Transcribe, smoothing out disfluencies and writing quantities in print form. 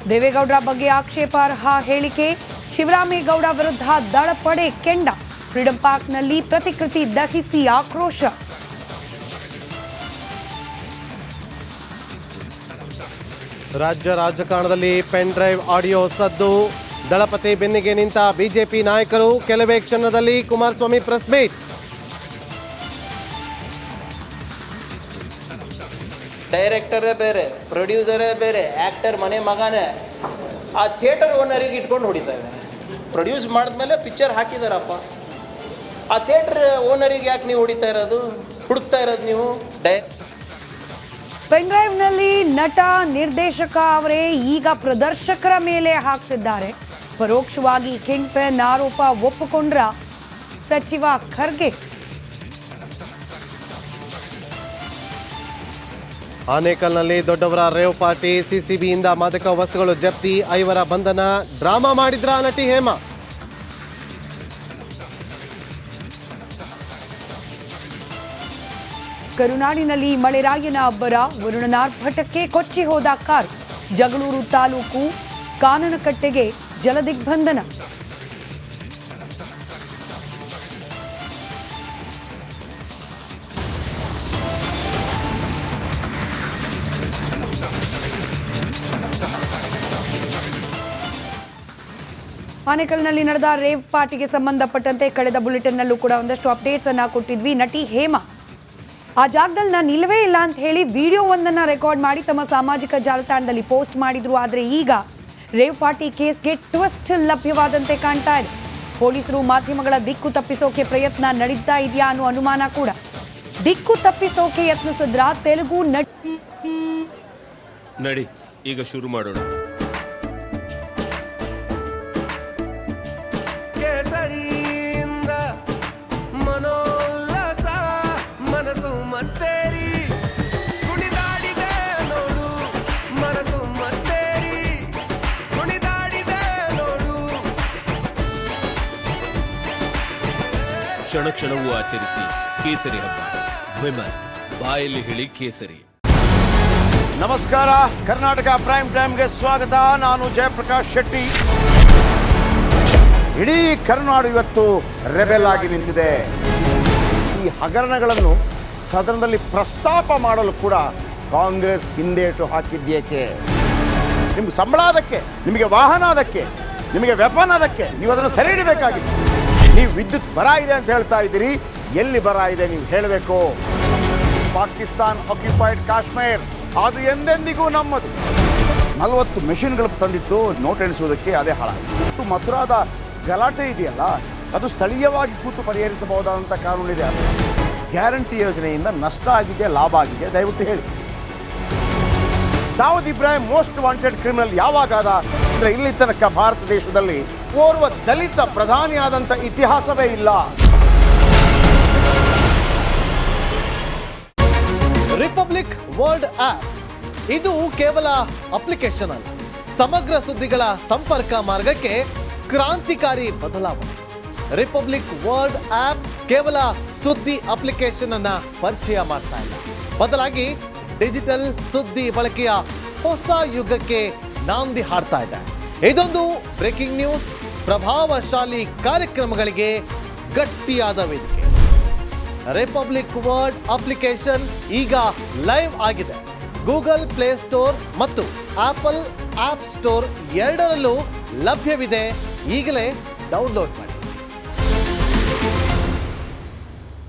ದೇವೇಗೌಡರ ಬಗ್ಗೆ ಆಕ್ಷೇಪಾರ್ಹ ಹೇಳಿಕೆ, ಶಿವರಾಮೇಗೌಡ ವಿರುದ್ಧ ದಳಪಡೆ ಕೆಂಡ, ಫ್ರೀಡಂ ಪಾರ್ಕ್ನಲ್ಲಿ ಪ್ರತಿಕೃತಿ ದಹಿಸಿ ಆಕ್ರೋಶ. ರಾಜ್ಯ ರಾಜಕಾರಣದಲ್ಲಿ ಪೆನ್ ಡ್ರೈವ್ ಆಡಿಯೋ ಸದ್ದು, ದಳಪತಿ ಬೆನ್ನಿಗೆ ನಿಂತ ಬಿಜೆಪಿ ನಾಯಕರು, ಕೆಲವೇ ಕ್ಷಣದಲ್ಲಿ ಕುಮಾರಸ್ವಾಮಿ ಪ್ರೆಸ್ ಮೀಟ್. ಡೈರೆಕ್ಟರೇ ಬೇರೆ, ಪ್ರೊಡ್ಯೂಸರೇ ಬೇರೆ, ಆ್ಯಕ್ಟರ್ ಮನೆ ಮಗನೇ ಆ ಥಿಯೇಟರ್ ಓನರಿಗೆ ಇಟ್ಕೊಂಡು ಹೊಡಿತಾ ಇದ್ದಾರೆ. ಪ್ರೊಡ್ಯೂಸ್ ಮಾಡಿದ್ಮೇಲೆ ಪಿಕ್ಚರ್ ಹಾಕಿದಾರಪ್ಪ, ಆ ಥಿಯೇಟರ್ ಓನರಿಗೆ ಯಾಕೆ ನೀವು ಹೊಡಿತಾ ಇರೋದು, ಹುಡುಕ್ತಾ ಇರೋದು ನೀವು? ಪೆನ್ ಡ್ರೈವ್ನಲ್ಲಿ ನಟ ನಿರ್ದೇಶಕ ಅವರೇ ಈಗ ಪ್ರದರ್ಶಕರ ಮೇಲೆ ಹಾಕ್ತಿದ್ದಾರೆ. ಪರೋಕ್ಷವಾಗಿ ಕಿಂಗ್ ಪೆನ್ ಆರೋಪ ಒಪ್ಪಿಕೊಂಡ್ರ ಸಚಿವ ಖರ್ಗೆ. ಆನೇಕಲ್ನಲ್ಲಿ ದೊಡ್ಡವರ ರೇವ್ ಪಾರ್ಟಿ, ಸಿಸಿಬಿಯಿಂದ ಮಾದಕ ವಸ್ತುಗಳು ಜಪ್ತಿ, 5 ಬಂಧನ. ಡ್ರಾಮಾ ಮಾಡಿದ್ರ ನಟಿ ಹೇಮಾ. ಕರುನಾಡಿನಲ್ಲಿ ಮಳೆರಾಯನ ಅಬ್ಬರ, ವರುಣನಾರ್ಭಟಕ್ಕೆ ಕೊಚ್ಚಿ ಹೋದ ಕಾರ್. ಜಗಳೂರು ತಾಲೂಕು ಕಾನನಕಟ್ಟೆಗೆ ಜಲದಿಗ್ಬಂಧನ. ಆನೇಕಲ್ನಲ್ಲಿ ನಡೆದ ರೇವ್ ಪಾರ್ಟಿಗೆ ಸಂಬಂಧಪಟ್ಟಂತೆ ಕಳೆದ ಬುಲೆಟಿನ್ನಲ್ಲೂ ಕೂಡ ಒಂದಷ್ಟು ಅಪ್ಡೇಟ್ಸ್ ಅನ್ನ ಕೊಟ್ಟಿದ್ವಿ. ನಟಿ ಹೇಮಾ ಆ ಜಾಗದಲ್ಲಿ ನಾನು ನಿಲ್ಲವೇ ಇಲ್ಲ ಅಂತ ಹೇಳಿ ವಿಡಿಯೋ ಒಂದನ್ನು ರೆಕಾರ್ಡ್ ಮಾಡಿ ತಮ್ಮ ಸಾಮಾಜಿಕ ಜಾಲತಾಣದಲ್ಲಿ ಪೋಸ್ಟ್ ಮಾಡಿದ್ರು. ಆದರೆ ಈಗ ರೇವ್ ಪಾರ್ಟಿ ಕೇಸ್ಗೆ ಟ್ವಿಸ್ಟ್ ಲಭ್ಯವಾದಂತೆ ಕಾಣ್ತಾ ಇದೆ. ಪೊಲೀಸರು ಮಾಧ್ಯಮಗಳ ದಿಕ್ಕು ತಪ್ಪಿಸೋಕೆ ಪ್ರಯತ್ನ ನಡೀತಾ ಇದೆಯಾ ಅನ್ನೋ ಅನುಮಾನ ಕೂಡ. ದಿಕ್ಕು ತಪ್ಪಿಸೋಕೆ ಯತ್ನಿಸಿದ್ರ ತೆಲುಗು ನಡಿ ಈಗ ಶುರು ಮಾಡೋಣ. ಕ್ಷಣ ಕ್ಷಣವೂ ಆಚರಿಸಿ ಕೇಸರಿ ಹಬ್ಬ. ವಿಮಲ್ ಬಾಯಲ್ಲಿ ಹೇಳಿ ಕೇಸರಿ. ನಮಸ್ಕಾರ, ಕರ್ನಾಟಕ ಪ್ರೈಮ್ ಟೈಮ್ಗೆ ಸ್ವಾಗತ. ನಾನು ಜಯಪ್ರಕಾಶ್ ಶೆಟ್ಟಿ. ಇಡೀ ಕರುನಾಡು ಇವತ್ತು ರೆಬೆಲ್ ಆಗಿ ನಿಂತಿದೆ. ಈ ಹಗರಣಗಳನ್ನು ಸದನದಲ್ಲಿ ಪ್ರಸ್ತಾಪ ಮಾಡಲು ಕೂಡ ಕಾಂಗ್ರೆಸ್ ಹಿಂದೇಟು ಹಾಕಿದ್ದೇಕೆ? ನಿಮ್ಗೆ ಸಂಬಳ ಅದಕ್ಕೆ, ನಿಮಗೆ ವಾಹನ ಅದಕ್ಕೆ, ನಿಮಗೆ ವೆಪನ್ ಅದಕ್ಕೆ, ನೀವು ಅದನ್ನು ಸೆರೆ ಹಿಡಿಬೇಕಾಗಿತ್ತು. ನೀವು ವಿದ್ಯುತ್ ಬರ ಇದೆ ಅಂತ ಹೇಳ್ತಾ ಇದ್ದೀರಿ, ಎಲ್ಲಿ ಬರ ಇದೆ ನೀವು ಹೇಳಬೇಕು. ಪಾಕಿಸ್ತಾನ್ ಆಕ್ಯುಪೈಡ್ ಕಾಶ್ಮೀರ್ ಅದು ಎಂದೆಂದಿಗೂ ನಮ್ಮದು. 40 ಮೆಷಿನ್ಗಳು ತಂದಿತ್ತು ನೋಟ್ ಎಣಿಸುವುದಕ್ಕೆ, ಅದೇ ಹಾಳಾಯಿತು. ಮಥುರಾದ ಗಲಾಟೆ ಇದೆಯಲ್ಲ, ಅದು ಸ್ಥಳೀಯವಾಗಿ ಕೂತು ಪರಿಹರಿಸಬಹುದಾದಂಥ ಕಾನೂನಿದೆ. ಗ್ಯಾರಂಟಿ ಯೋಜನೆಯಿಂದ ನಷ್ಟ ಆಗಿದೆ, ಲಾಭ ಆಗಿದೆ, ದಯವಿಟ್ಟು ಹೇಳಿ. Dawood Ibrahim most wanted criminal ಯಾವಾಗಾದ ಅಂದರೆ ಇಲ್ಲಿ ತನಕ ಭಾರತ ದೇಶದಲ್ಲಿ ಓರ್ವ ದಲಿತ ಪ್ರಧಾನಿಯಾದಂಥ ಇತಿಹಾಸವೇ ಇಲ್ಲ. ರಿಪಬ್ಲಿಕ್ ವರ್ಲ್ಡ್ ಆಪ್ ಇದು ಕೇವಲ ಅಪ್ಲಿಕೇಶನ್ ಅಲ್ಲ, ಸಮಗ್ರ ಸುದ್ದಿಗಳ ಸಂಪರ್ಕ ಮಾರ್ಗಕ್ಕೆ ಕ್ರಾಂತಿಕಾರಿ ಬದಲಾವಣೆ. ರಿಪಬ್ಲಿಕ್ ವರ್ಲ್ಡ್ ಆಪ್ ಕೇವಲ ಸುದ್ದಿ ಅಪ್ಲಿಕೇಶನ್ ಅನ್ನ ಪರಿಚಯ ಮಾಡ್ತಾ ಇಲ್ಲ, ಬದಲಾಗಿ ಡಿಜಿಟಲ್ ಸುದ್ದಿ ಬಳಕೆಯ ಹೊಸ ಯುಗಕ್ಕೆ ನಾಂದಿ ಹಾಡ್ತಾ ಇದೆ. ಇದೊಂದು ಬ್ರೇಕಿಂಗ್ ನ್ಯೂಸ್, ಪ್ರಭಾವಶಾಲಿ ಕಾರ್ಯಕ್ರಮಗಳಿಗೆ ಗಟ್ಟಿಯಾದ ವೇದಿಕೆ. ರಿಪಬ್ಲಿಕ್ ವರ್ಲ್ಡ್ ಅಪ್ಲಿಕೇಶನ್ ಈಗ ಲೈವ್ ಆಗಿದೆ. ಗೂಗಲ್ ಪ್ಲೇ ಸ್ಟೋರ್ ಮತ್ತು ಆಪಲ್ ಆಪ್ ಸ್ಟೋರ್ ಎರಡರಲ್ಲೂ ಲಭ್ಯವಿದೆ. ಈಗಲೇ ಡೌನ್ಲೋಡ್ ಮಾಡಿ.